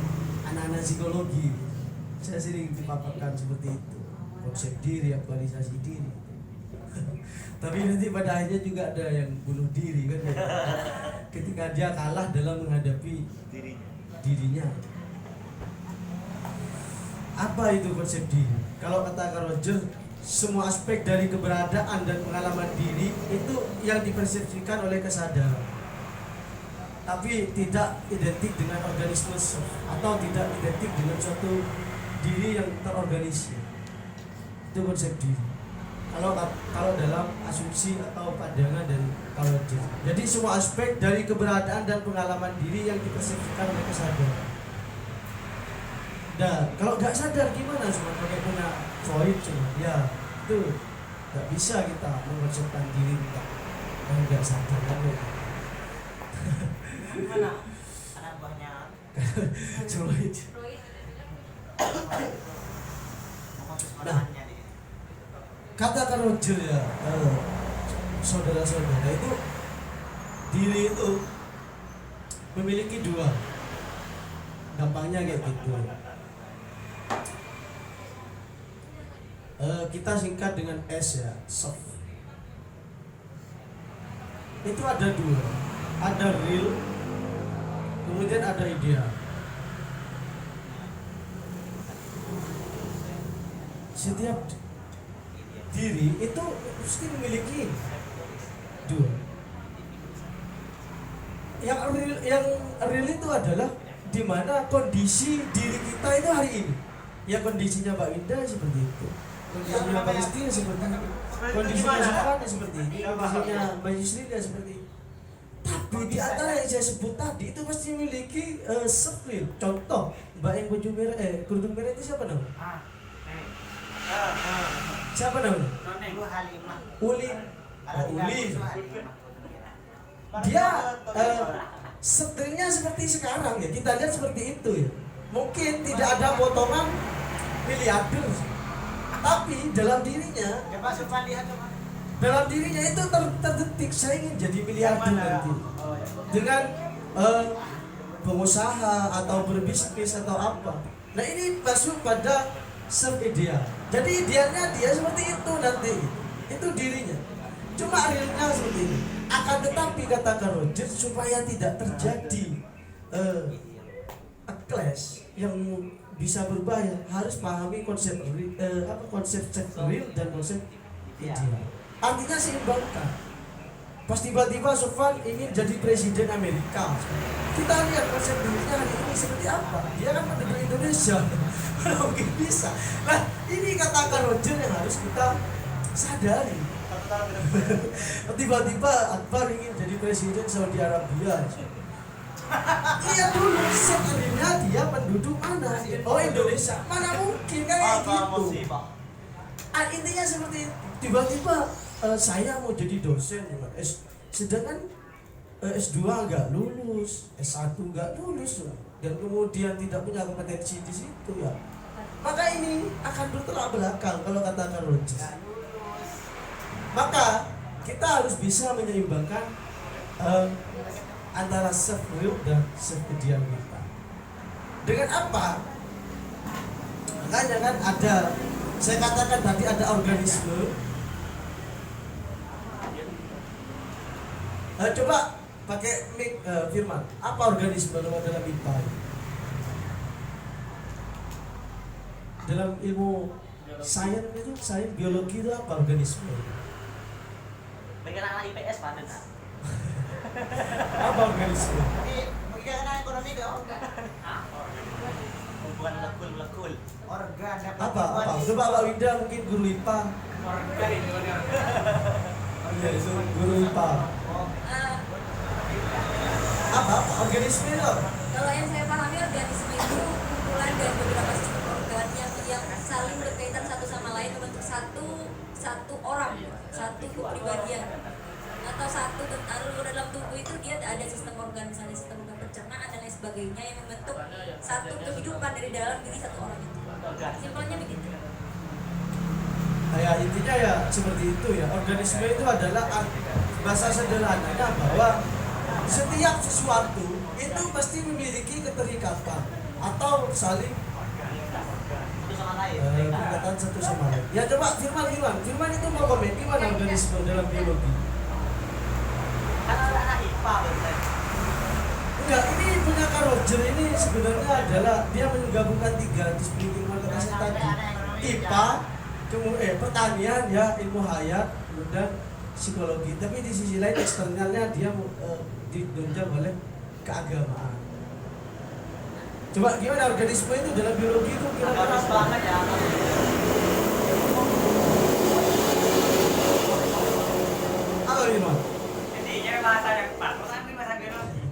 anak-anak psikologi. Saya sering dipaparkan seperti itu. Konsep diri, aktualisasi diri. Tapi nanti pada akhirnya juga ada yang bunuh diri kan ya. Ketika dia kalah dalam menghadapi dirinya. Apa itu konsep diri? Kalau kata Carl Rogers, semua aspek dari keberadaan dan pengalaman diri itu yang dipersepsikan oleh kesadaran, tapi tidak identik dengan organisme atau tidak identik dengan suatu diri yang terorganisir. Itu konsep diri. Kalau dalam asumsi atau pandangan dari Carl Rogers. Jadi semua aspek dari keberadaan dan pengalaman diri yang dipersepsikan oleh kesadaran. Dan kalau nggak sadar gimana, cuma bagaimana Freud cuma ya itu nggak bisa kita mengkonsepkan diri kita dan nggak sadar kan ya. Gimana? Anak buahnya Freud. Freud fokus padahalnya dia. Kata Carl Rogers ya, saudara-saudara itu diri itu memiliki dua, gampangnya kayak gitu. Kita singkat dengan S ya, self. Itu ada dua, ada real, kemudian ada ideal. Setiap diri itu mesti memiliki dua. Yang real itu adalah di mana kondisi diri kita itu hari ini. Ya kondisinya Mbak Winda seperti itu. Kondisinya Mbak Isti seperti itu. Kondisinya Sufan seperti ini. Kondisinya Mbak Yusri seperti itu. Tapi di antara yang saya sebut tadi itu pasti memiliki real. Contoh Mbak yang baju merah, kerudung merah itu siapa namanya? Siapa namanya? Ibu Halimah. Uli. Uli. Dia setelnya seperti sekarang ya, kita lihat seperti itu ya. Mungkin tidak ada potongan miliarder, tapi dalam dirinya, Coba Sufan lihat coba. dalam dirinya itu terdetik saya ingin jadi miliarder nanti Oh, ya. dengan pengusaha atau berbisnis atau apa. Nah ini masuk pada self ideal. Jadi idealnya dia seperti itu nanti, itu dirinya. Cuma realnya seperti ini. Akan tetapi kata Carl Rogers, supaya tidak terjadi a clash yang bisa berbahaya, harus pahami konsep konsep real dan konsep ideal. Artinya seimbangkan. Pas tiba-tiba Sofan ingin jadi presiden Amerika, kita lihat konsep dirinya hari ini seperti apa. Dia kan penduduk Indonesia, mungkin bisa. Nah ini kata Carl Rogers yang harus kita sadari. Tiba-tiba Akbar ingin jadi presiden Saudi Arabia. Iya dulu sebenarnya dia penduduk penduduk mana? Oh Indonesia, mana mungkin kayak gitu. Intinya seperti itu. Tiba-tiba saya mau jadi dosen, sedangkan S2 nggak lulus, S1 nggak lulus, dan kemudian tidak punya kompetensi di situ ya. Maka ini akan bertolak belakang kalau kata Carl Rogers. Maka kita harus bisa menyeimbangkan antara self will dan self ideal kita. Dengan apa? Makanya kan ada, saya katakan tadi ada organisme. Coba pakai mic Firman. Apa organisme dalam IPA? Dalam ilmu sains itu, sains biologi itu apa organisme? Bagi anak IPS mana? Apa organisme? Bagi anak ekonomi dong. Bukan lekul. Organ. Apa? Coba Pak Winda mungkin guru IPA. Organ ini organ. Iya, itu guru IPA. Apa organisme itu? Kalau yang saya pahami organisme itu kumpulan dari beberapa sistem organ yang saling berkaitan satu sama lain membentuk satu orang, satu kepribadian atau satu alur dalam tubuh itu dia ada sistem organ, misalnya sistem organ pencernaan dan lain sebagainya yang membentuk satu kehidupan dari dalam diri satu orang itu. Simpelnya begitu. Ya intinya ya seperti itu ya. Organisme itu adalah bahasa sederhananya bahwa setiap sesuatu itu pasti memiliki keterikatan atau saling berkaitan satu sama lain. Ya coba Firman itu mau komen gimana organisme dalam biologi? Karena anak IPA betul. Enggak, ini punya Carl Rogers ini sebenarnya adalah dia menggabungkan 3 disiplin ilmu kesehatan tadi. IPA, kemudian pertanian ya, ilmu hayat, kemudian psikologi. Tapi di sisi lain eksternalnya dia ditunjang oleh keagamaan. Coba gimana organisme itu dalam biologi itu kira-kira apa? Banget ya. Apa Firman? Intinya bahasa yang pas. Bahasa biologi.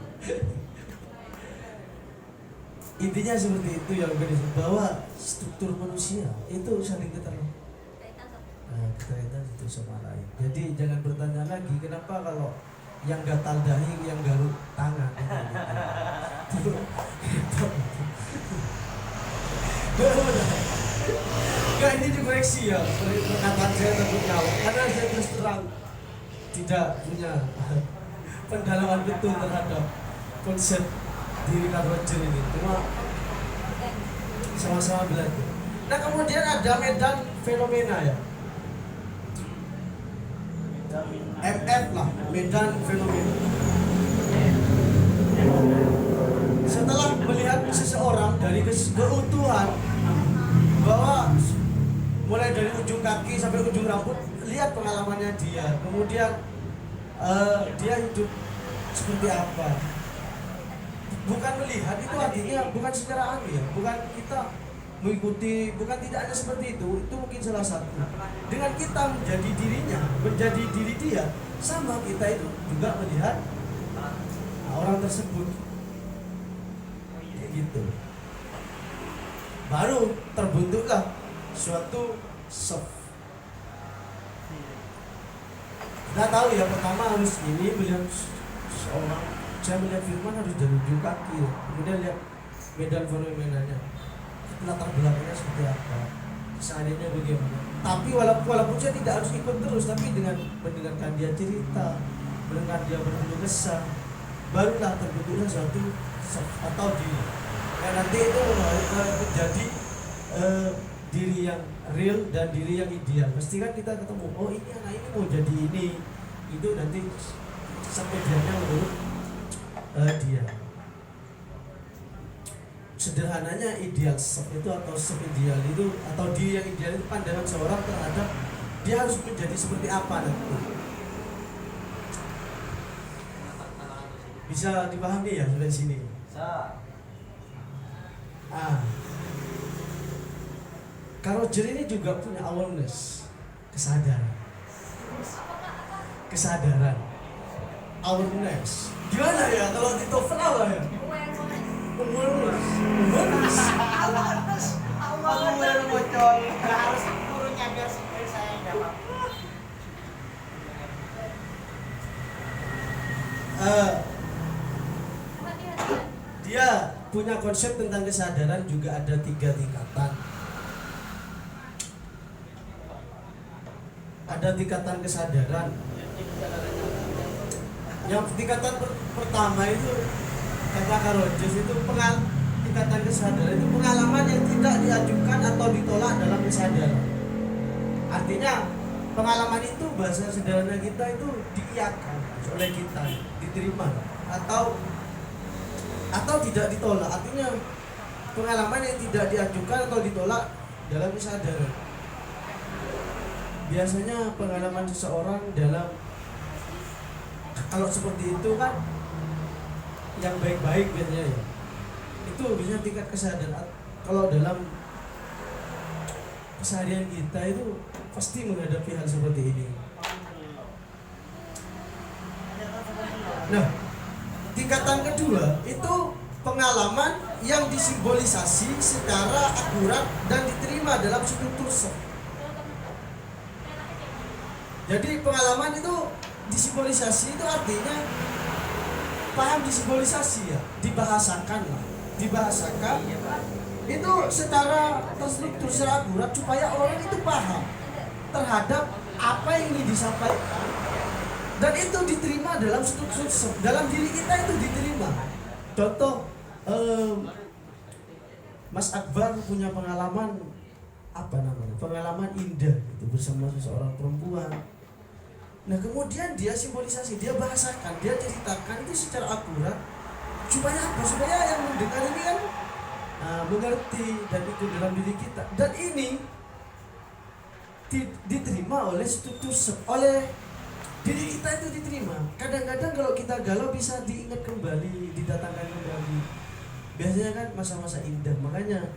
Intinya seperti itu ya organisme, bahwa struktur manusia itu saling keterkaitan satu sama lain. Jadi jangan bertanya lagi kenapa kalau yang gatal dahi yang garuk tangan. Enggak, ini dikoreksi ya perkataan saya takut ngawur karena saya terus terang tidak punya pendalaman betul terhadap konsep diri Carl Rogers ini, cuma sama-sama belajar. Nah kemudian ada medan fenomena ya, MF lah, medan fenomena. Setelah melihat seseorang dari keutuhan, bahwa mulai dari ujung kaki sampai ujung rambut, lihat pengalamannya dia, kemudian dia hidup seperti apa. Bukan melihat itu artinya bukan secara ya, bukan kita mengikuti, bukan tidak hanya seperti itu mungkin salah satu. Dengan kita menjadi dirinya, menjadi diri dia, sama kita itu juga melihat orang tersebut. Kayak gitu. Baru terbentuklah suatu self. Kita tahu ya, pertama harus ini melihat seorang. Saya melihat Firman harus dari ujung kaki ya. Kemudian lihat medan fenomenanya, latar belakangnya seperti apa, seadanya bagaimana. Tapi walaupun saya tidak harus ikut terus, tapi dengan mendengarkan dia cerita, mendengar dia berkeluh kesah, barulah terbentuknya suatu atau diri yang nanti itu menjadi diri yang real dan diri yang ideal. Pasti kan kita ketemu, oh ini anak ini mau jadi ini, itu nanti sampai dianya menurut dia. Sederhananya ideal self itu atau self ideal itu atau diri yang ideal itu pandangan seorang terhadap dia harus menjadi seperti apa nanti. Bisa dipahami ya sampai sini? Carl Rogers ini juga punya awareness, kesadaran, awareness. Gimana ya kalau di TOEFL apa ya? Awareness. punya konsep tentang kesadaran juga ada 3 tingkatan. Ada tingkatan kesadaran. Yang tingkatan pertama itu kata Kak Rogers itu tingkatan kesadaran itu pengalaman yang tidak diajukan atau ditolak dalam kesadaran. Artinya pengalaman itu bahasa sederhana kita itu diiyakan oleh kita, diterima atau tidak ditolak. Artinya pengalaman yang tidak diajukan atau ditolak dalam kesadaran. Biasanya pengalaman seseorang dalam, kalau seperti itu kan yang baik-baik biasanya ya, itu biasanya tingkat kesadaran. Kalau dalam keseharian kita itu pasti menghadapi hal seperti ini. Nah, tingkatan kedua itu pengalaman yang disimbolisasi secara akurat dan diterima dalam struktur sep. Jadi pengalaman itu disimbolisasi itu artinya paham disimbolisasi ya, dibahasakan lah, dibahasakan itu secara terstruktur, secara akurat supaya orang itu paham terhadap apa yang ingin disampaikan dan itu diterima dalam struktur dalam diri kita, itu diterima. Contoh, Mas Akbar punya pengalaman pengalaman indah itu bersama seseorang perempuan. Nah kemudian dia simbolisasi, dia bahasakan, dia ceritakan itu secara akurat supaya apa? Supaya yang mendengar ini kan mengerti dan ikut dalam diri kita. Dan ini diterima oleh struktur oleh diri kita, itu diterima. Kadang-kadang kalau kita galau bisa diingat kembali, didatangkan kembali. Biasanya kan masa-masa indah, makanya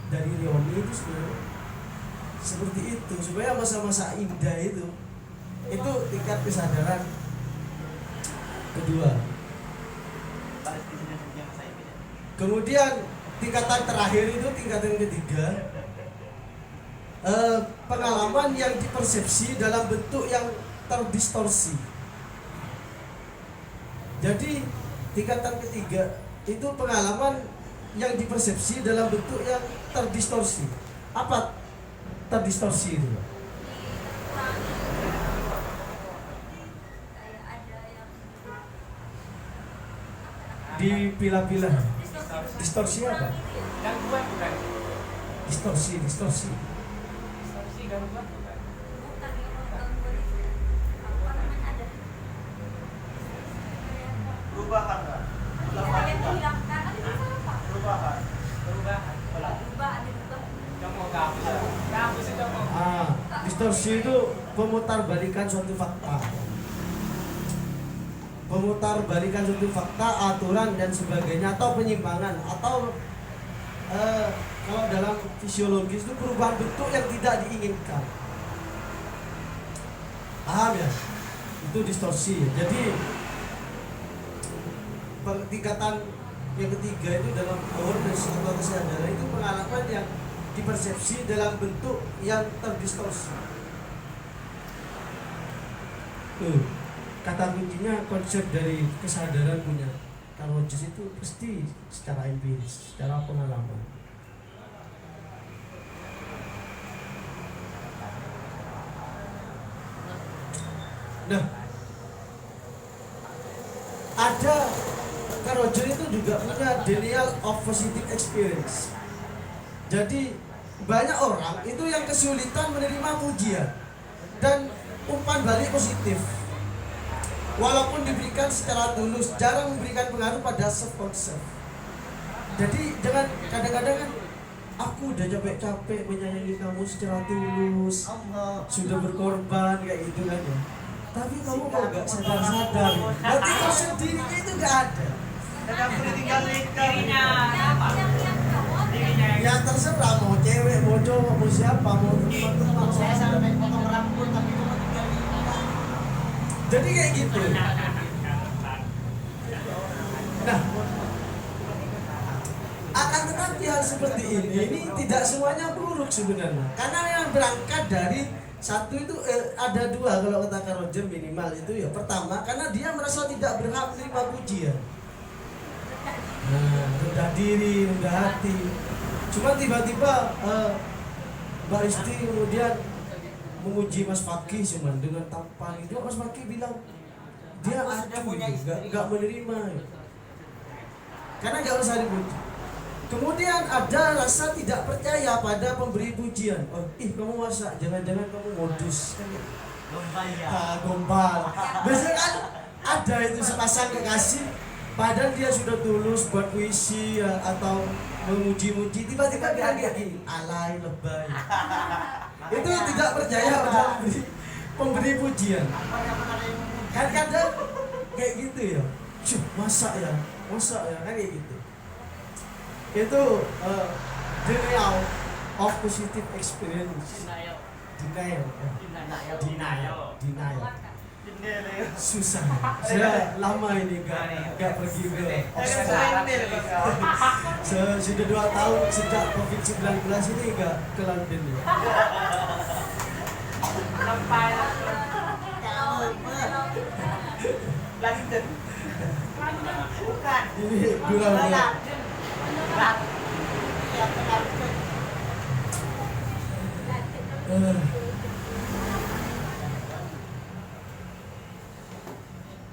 dari Rioni itu sebenarnya seperti itu, supaya masa-masa indah itu tingkat kesadaran kedua. Kemudian tingkatan terakhir itu tingkatan ketiga, pengalaman yang dipersepsi dalam bentuk yang terdistorsi. Jadi tingkatan ketiga itu pengalaman yang dipersepsi dalam bentuk yang terdistorsi. Apa terdistorsi itu? Dipilah-pilah. Distorsi apa? Gangguan bukan? Distorsi. Distorsi gangguan bukan? Perubahan kan? Perubahan. Kamu gabus itu mau. Distorsi itu pemutarbalikan suatu fakta. Pemutarbalikan suatu fakta, aturan dan sebagainya, atau penyimpangan, atau kalau dalam fisiologis itu perubahan bentuk yang tidak diinginkan. Paham ya? Itu distorsi. Jadi tingkatan yang ketiga itu dalam awareness atau kesadaran itu pengalaman yang dipersepsi dalam bentuk yang terdistorsi. Kata kuncinya konsep dari kesadaran punya Kak Rogers itu pasti secara empiris, secara pengalaman. Nah, ada Kak Rogers itu juga punya denial of positive experience. Jadi banyak orang itu yang kesulitan menerima pujian dan umpan balik positif. Walaupun diberikan secara tulus, jarang memberikan pengaruh pada self-concept. Jadi jangan kadang-kadang kan, aku udah capek-capek menyayangi kamu secara tulus, sudah berkorban kayak gitu kan ya. Tapi kamu kok gak sadar-sadar, berarti konsep dirinya itu gak ada. Dan aku ditinggal Dirinya apa? Dirinya Ya terserah, mau cewek, mau cowok, mau siapa, mau teman-teman. saya sampai potong rambut tapi cuma 3 minggu. Jadi kayak gitu. Nah, akan tetapi hal seperti ini tidak semuanya buruk sebenarnya. Karena yang berangkat dari satu itu ada dua kalau kata Kak Rogers minimal itu ya. Pertama, karena dia merasa tidak berhak menerima pujian. rendah diri, rendah hati. Cuma tiba-tiba Mbak Risti kemudian memuji Mas Fakih cuman dengan tampan itu. Mas Fakih bilang dia aku nggak menerima karena nggak usah dipuji. Kemudian ada rasa tidak percaya pada pemberi pujian. Kamu masa jangan-jangan kamu modus kan? Gombal. Biasanya kan ada itu sepasang kekasih, padahal dia sudah tulus buat puisi ya, atau memuji-muji, tiba-tiba dia kayak gini, alay, lebay. Itu tidak percaya pada pemberi pujian. Kan kadang kayak gitu ya. Masa ya kan kayak gitu. Itu denial of positive experience. Denial. Susah. Saya lama ini gak pergi ke Oxford. Sudah 2 tahun sejak COVID-19 ini gak ke London ya. London. Bukan. Ini gula-gula.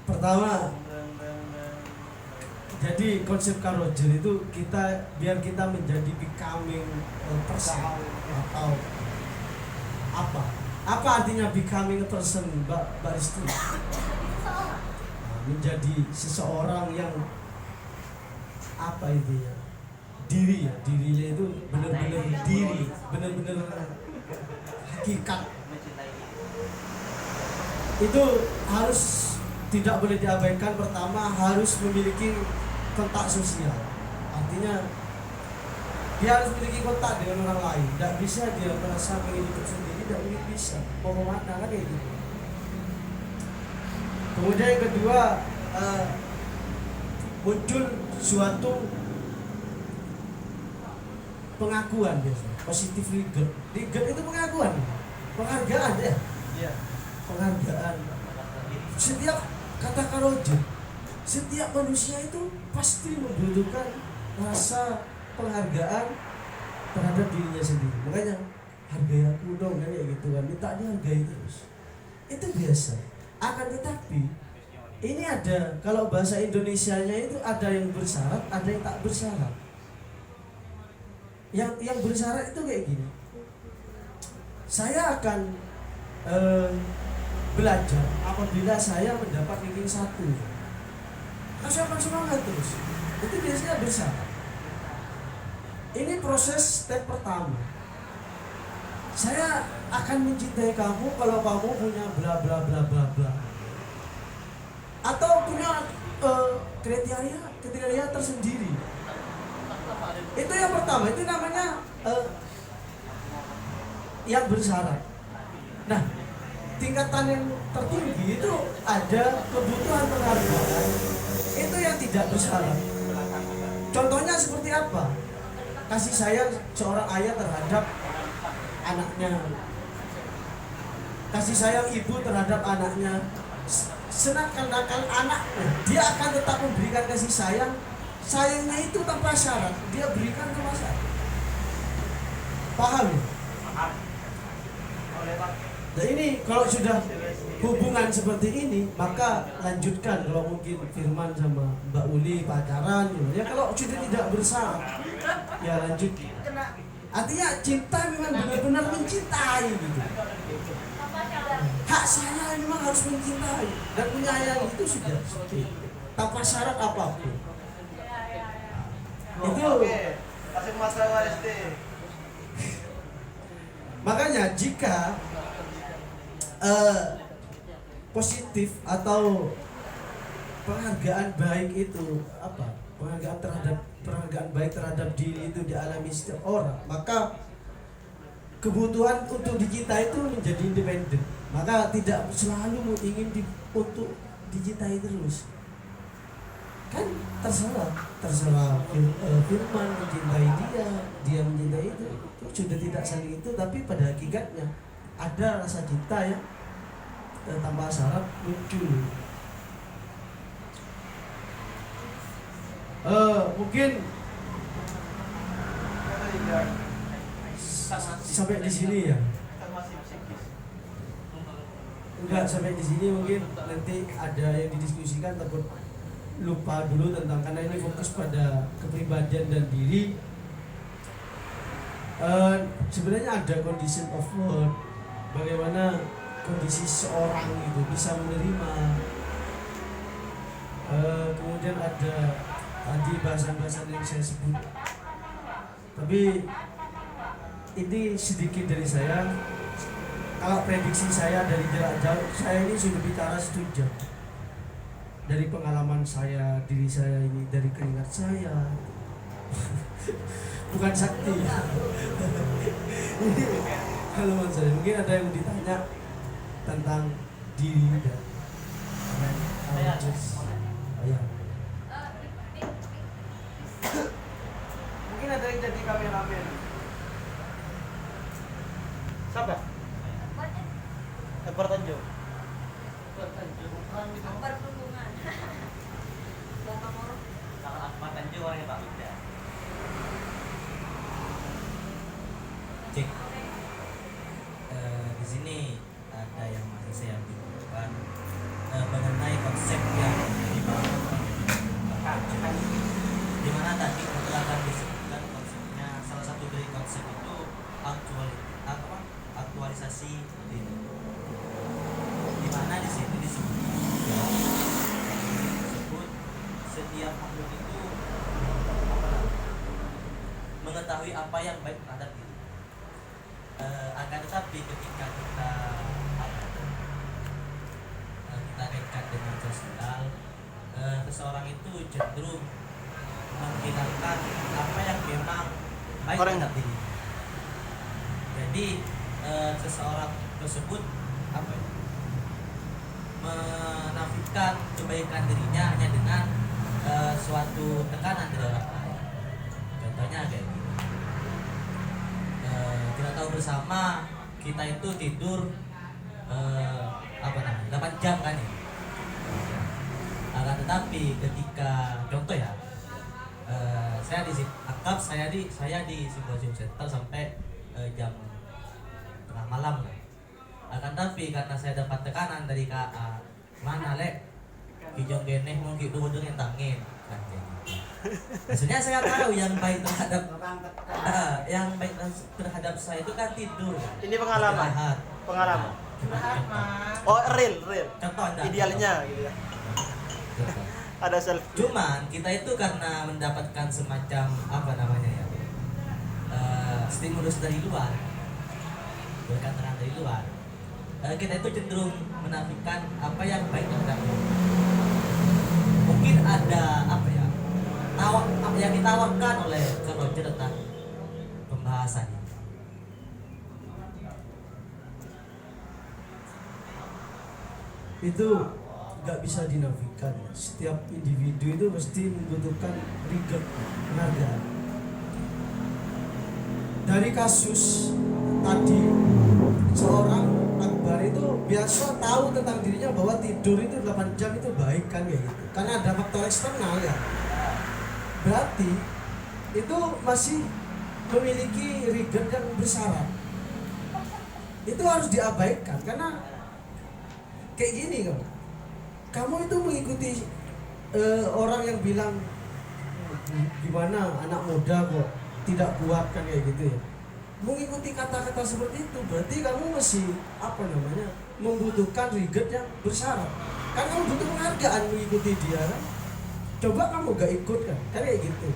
Pertama, jadi konsep Carl Roger itu biar kita menjadi becoming person atau apa artinya becoming a person, Mbak Risti? Menjadi seseorang yang apa itu ya? Dirinya itu benar-benar diri, benar-benar hakikat. Itu harus tidak boleh diabaikan. Pertama, harus memiliki kontak sosial. Artinya dia harus memiliki kontak dengan orang lain. Tidak bisa dia merasa ingin hidup sendiri, tidak bisa. Mau kemana kan kayak gitu. Kemudian yang kedua, muncul suatu pengakuan biasanya, positive regard. Regard itu pengakuan, penghargaan ya. Iya. Penghargaan. Setiap kata Carl Roger, setiap manusia itu pasti membutuhkan rasa penghargaan terhadap dirinya sendiri. Makanya hargai aku dong, kan kayak gitu kan. Minta dihargai terus. Itu biasa. Akan tetapi ini ada, kalau bahasa Indonesianya itu ada yang bersyarat, ada yang tak bersyarat. Yang bersyarat itu kayak gini. Saya akan belajar apabila saya mendapat ranking 1. Saya akan semangat terus. Itu biasanya bersyarat. Ini proses step pertama. Saya akan mencintai kamu kalau kamu punya bla bla bla bla bla. Atau punya kriteria tersendiri. Itu yang pertama, itu namanya yang bersyarat. Nah, tingkatan yang tertinggi itu ada kebutuhan penghargaan. Itu yang tidak bersyarat. Contohnya seperti apa? Kasih sayang seorang ayah terhadap anaknya, kasih sayang ibu terhadap anaknya. Senakal-nakal anaknya, dia akan tetap memberikan kasih sayang. Sayangnya itu tanpa syarat, dia berikan tanpa syarat. Paham? Nah ini kalau sudah hubungan seperti ini, maka lanjutkan. Kalau mungkin Firman sama Mbak Uli pacaran, ya kalau sudah tidak bersyarat, ya lanjut. Artinya cinta memang benar-benar mencintai gitu. Hak saya memang harus mencintai dan menyayangi, itu sudah tanpa syarat apapun. Itu kasih masalah SD. Makanya jika positif atau penghargaan baik itu apa? Penghargaan baik terhadap diri itu dialami setiap orang, maka kebutuhan untuk dicintai itu menjadi independen. Maka tidak selalu ingin untuk dicintai terus. Kan terserah Firman mencintai dia mencintai itu sudah tidak saling itu, tapi pada hakikatnya ada rasa cinta yang tanpa syarat muncul. Mungkin sampai di sini ya. Enggak, sampai di sini mungkin nanti ada yang didiskusikan, takut lupa dulu tentang, karena ini fokus pada kepribadian dan diri. Sebenarnya ada condition of word, bagaimana kondisi seorang itu bisa menerima. Kemudian ada tadi bahasan-bahasan yang saya sebut, tapi ini sedikit dari saya. Kalau prediksi saya dari jarak jauh, saya ini sudah bicara 1 jam. Dari pengalaman saya, diri saya ini, dari keringat saya. Bukan sakti. Ini pengalaman saya. Mungkin ada yang ditanya tentang diri dan Mungkin ada yang jadi kameramen. Siapa? Akbar Tanjung. Akbar perhubungan. Bapak Moro. Kalau Akbar Tanjung orangnya Pak Bida. Cek. Di sini ada yang masih saya bingungkan mengenai konsep yang dibangun, di mana tadi akan disebutkan konsepnya, salah satu dari konsep itu aktualisasi diri, di mana di sini disebut setiap makhluk itu mengetahui apa yang baik terhadap diri. Akan tetapi ketika kita kaitkan dengan sosial, seseorang itu cenderung menghilangkan apa yang memang baik terhadap diri. Jadi seseorang tersebut menafikan kebaikan dirinya hanya dengan suatu tekanan dari orang lain. Contohnya kayak gini. Kita tahu bersama kita itu tidur 8 jam kan ya. Akan tetapi ketika contoh ya, saya di simposium center sampai jam tengah malam kan. Akan tetapi karena saya dapat tekanan dari KA, mana lek kijong geneh mau gitu yang tangin kan gitu. Maksudnya saya tahu yang baik terhadap saya itu kan tidur. Ini pengalaman. Pengalaman. Oh, real. Contoh Anda. Idealnya gitu ya. Ada self. Cuman kita itu karena mendapatkan semacam stimulus dari luar, berkatakan dari luar, kita itu cenderung menafikan apa yang baik terhadap kita. Mungkin ada yang ditawarkan oleh Roger tentang pembahasan ini. itu nggak bisa dinafikan. Setiap individu itu mesti membutuhkan rigor, penghargaan. Dari kasus tadi, seorang Akbar itu biasa tahu tentang dirinya bahwa tidur itu 8 jam itu baik kan ya gitu. Karena ada faktor eksternal ya. Berarti itu masih memiliki rigor yang bersyarat. Itu harus diabaikan karena kayak gini kamu itu mengikuti orang yang bilang gimana anak muda kok tidak kuat kan kayak gitu ya. Mengikuti kata-kata seperti itu berarti kamu masih membutuhkan rigor yang bersyarat. Kan kamu butuh penghargaan mengikuti dia kan. Coba kamu gak ikut kan kayak gitu.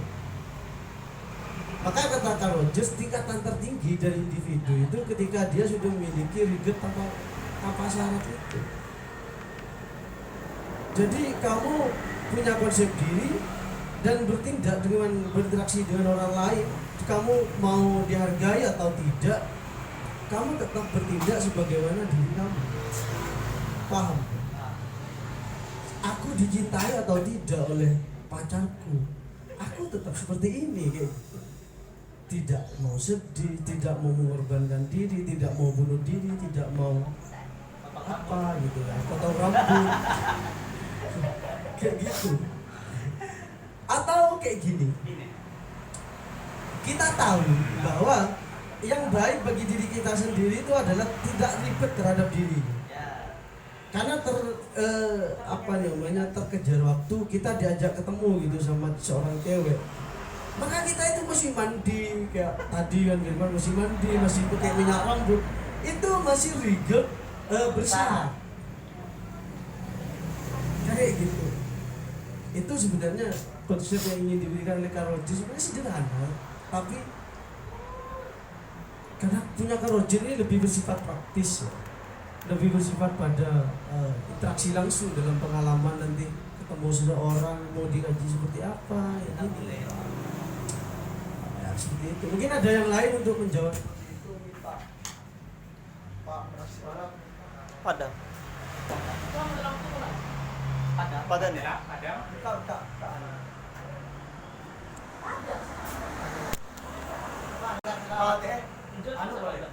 Maka kata Carl Rogers, tingkatan tertinggi dari individu itu ketika dia sudah memiliki rigor tanpa syarat itu. Jadi kamu punya konsep diri dan bertindak dengan berinteraksi dengan orang lain. Kamu mau dihargai atau tidak, kamu tetap bertindak sebagaimana diri kamu. Paham? Aku dicintai atau tidak oleh pacarku, aku tetap seperti ini kayak gitu. Tidak mau sedih, tidak mau mengorbankan diri, tidak mau bunuh diri, tidak mau apa gitu ya, potong rambut kayak gitu. Atau kayak gini. Ini. Kita tahu bahwa yang baik bagi diri kita sendiri itu adalah tidak ribet terhadap diri. Karena terkejar waktu, kita diajak ketemu gitu sama seorang cewek. Maka kita itu mesti mandi kayak tadi kan Firman, mesti mandi, masih pakai minyak rambut. Itu masih ribet bersih. Kayak gitu. Itu sebenarnya konsep yang ingin diberikan oleh Carl Roger sebenarnya sederhana, tapi karena punya Carl Roger ini lebih bersifat praktis ya. Lebih bersifat pada interaksi langsung dalam pengalaman nanti ketemu seseorang mau dikaji seperti apa ya gitu. Ya seperti itu. Mungkin ada yang lain untuk menjawab itu. Pak Prasetya. Padang. Ada. Padang. Ada. Tak. Anu boleh.